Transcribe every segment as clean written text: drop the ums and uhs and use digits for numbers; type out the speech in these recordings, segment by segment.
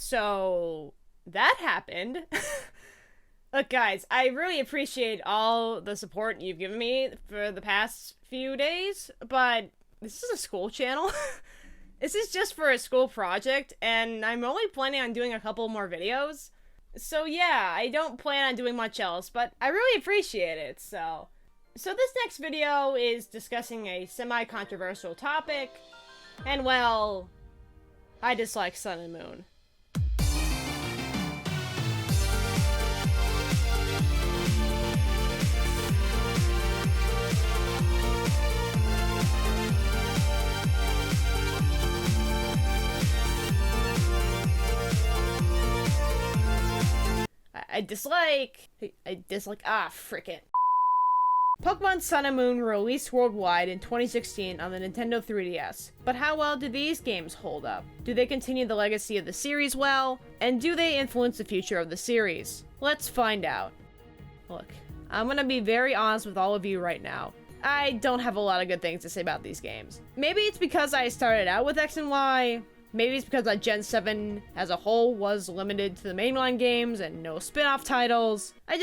So that happened. Look, guys, I really appreciate all the support you've given me for the past few days, but this is a school channel. This is just for a school project, and I'm only planning on doing a couple more videos. So yeah, I don't plan on doing much else, but I really appreciate it, so this next video is discussing a semi-controversial topic, and well, I dislike Sun and Moon. I dislike, frick it. Pokemon Sun and Moon were released worldwide in 2016 on the Nintendo 3DS. But how well do these games hold up? Do they continue the legacy of the series well? And do they influence the future of the series? Let's find out. Look, I'm gonna be very honest with all of you right now. I don't have a lot of good things to say about these games. Maybe it's because I started out with X and Y. Maybe it's because Gen 7 as a whole was limited to the mainline games and no spin-off titles. I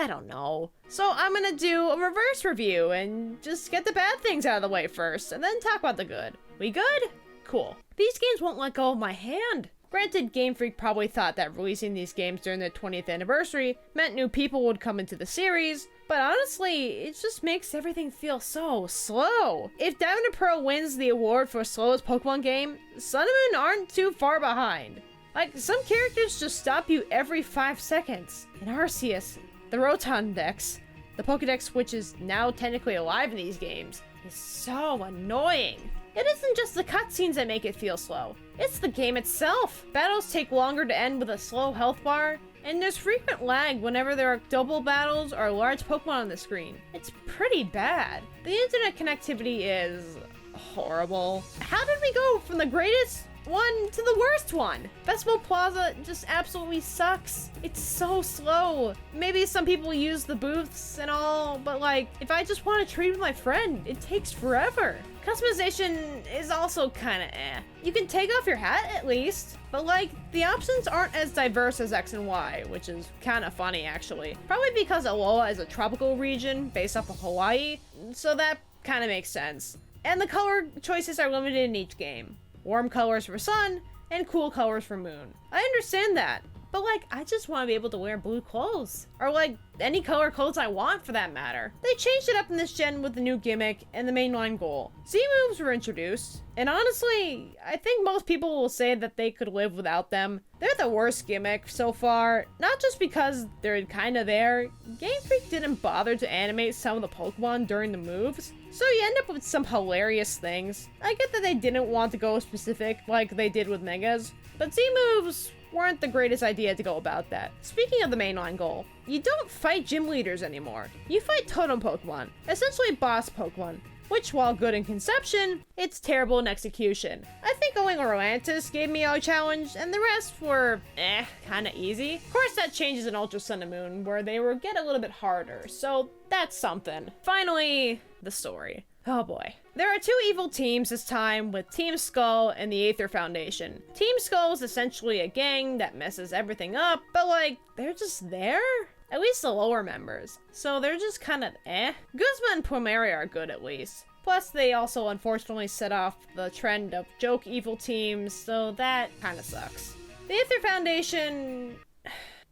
don't know. So I'm gonna do a reverse review and just get the bad things out of the way first, and then talk about the good. We good? Cool. These games won't let go of my hand. Granted, Game Freak probably thought that releasing these games during their 20th anniversary meant new people would come into the series, but honestly, it just makes everything feel so slow. If Diamond and Pearl wins the award for slowest Pokemon game, Sun and Moon aren't too far behind. Like, some characters just stop you every 5 seconds. In Arceus, the Rotom-dex, the Pokedex which is now technically alive in these games, is so annoying. It isn't just the cutscenes that make it feel slow, it's the game itself. Battles take longer to end with a slow health bar, and there's frequent lag whenever there are double battles or large Pokemon on the screen. It's pretty bad. The internet connectivity is horrible. How did we go from the greatest one to the worst one? Festival Plaza just absolutely sucks. It's so slow. Maybe some people use the booths and all, but like, if I just want to trade with my friend, it takes forever. Customization is also kinda eh. You can take off your hat at least, but like, the options aren't as diverse as X and Y, which is kinda funny actually. Probably because Alola is a tropical region based off of Hawaii, so that kinda makes sense. And the color choices are limited in each game. Warm colors for Sun, and cool colors for Moon. I understand that, but like, I just want to be able to wear blue clothes. Or like, any color clothes I want for that matter. They changed it up in this gen with the new gimmick and the mainline goal. Z-moves were introduced, and honestly, I think most people will say that they could live without them. They're the worst gimmick so far, not just because they're kinda there. Game Freak didn't bother to animate some of the Pokemon during the moves, so you end up with some hilarious things. I get that they didn't want to go specific like they did with Megas, but Z-moves weren't the greatest idea to go about that. Speaking of the mainline goal, you don't fight gym leaders anymore. You fight totem Pokemon, essentially boss Pokemon, which while good in conception, it's terrible in execution. I think only Orlantis gave me a challenge, and the rest were kinda easy. Of course that changes in Ultra Sun and Moon, where they get a little bit harder, so that's something. Finally, the story. Oh boy. There are two evil teams this time, with Team Skull and the Aether Foundation. Team Skull is essentially a gang that messes everything up, but like, they're just there? At least the lower members. So they're just kind of eh. Guzma and Pomeria are good at least. Plus, they also unfortunately set off the trend of joke evil teams, so that kind of sucks. The Aether Foundation...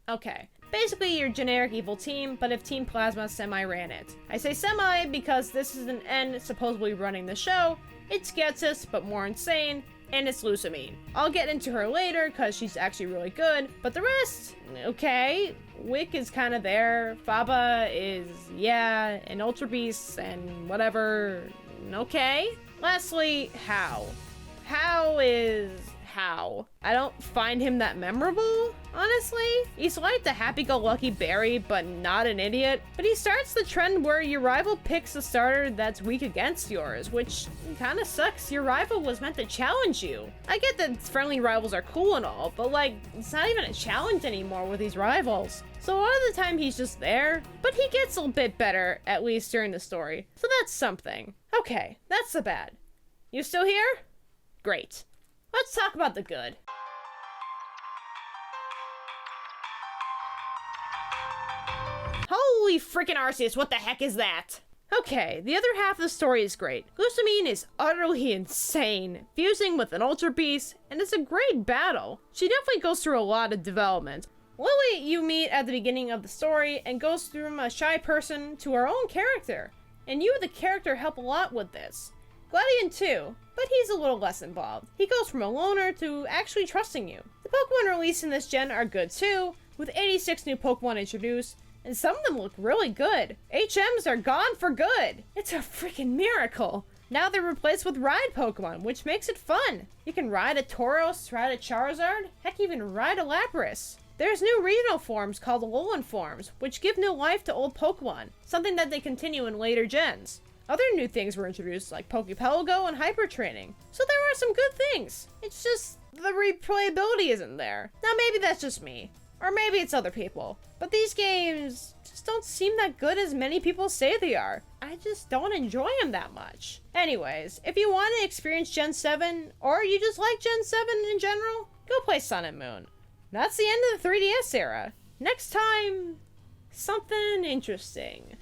okay. Basically your generic evil team, but if Team Plasma semi-ran it. I say semi because this is an N supposedly running the show. It's Getsus, but more insane, and it's Lusamine. I'll get into her later because she's actually really good, but the rest, okay. Wick is kind of there, Faba is, yeah, and Ultra Beasts and whatever, okay. Lastly, How. How is... How? I don't find him that memorable, honestly. He's like the happy-go-lucky Barry, but not an idiot. But he starts the trend where your rival picks a starter that's weak against yours, which kinda sucks. Your rival was meant to challenge you. I get that friendly rivals are cool and all, but like, it's not even a challenge anymore with these rivals. So a lot of the time he's just there, but he gets a bit better, at least during the story. So that's something. Okay, that's the bad. You still here? Great. Let's talk about the good. Holy freaking Arceus, what the heck is that? Okay, the other half of the story is great. Glutamine is utterly insane, fusing with an Ultra Beast, and it's a great battle. She definitely goes through a lot of development. Lily, you meet at the beginning of the story, and goes from a shy person to her own character. And you, the character, help a lot with this. Gladion too, but he's a little less involved. He goes from a loner to actually trusting you. The Pokemon released in this gen are good too, with 86 new Pokemon introduced, and some of them look really good. HMs are gone for good. It's a freaking miracle. Now they're replaced with ride Pokemon, which makes it fun. You can ride a Tauros, ride a Charizard, heck even ride a Lapras. There's new regional forms called Alolan forms, which give new life to old Pokemon, something that they continue in later gens. Other new things were introduced, like Pokepelago and Hyper Training. So there are some good things. It's just the replayability isn't there. Now maybe that's just me, or maybe it's other people. But these games just don't seem that good as many people say they are. I just don't enjoy them that much. Anyways, if you want to experience Gen 7, or you just like Gen 7 in general, go play Sun and Moon. That's the end of the 3DS era. Next time, something interesting.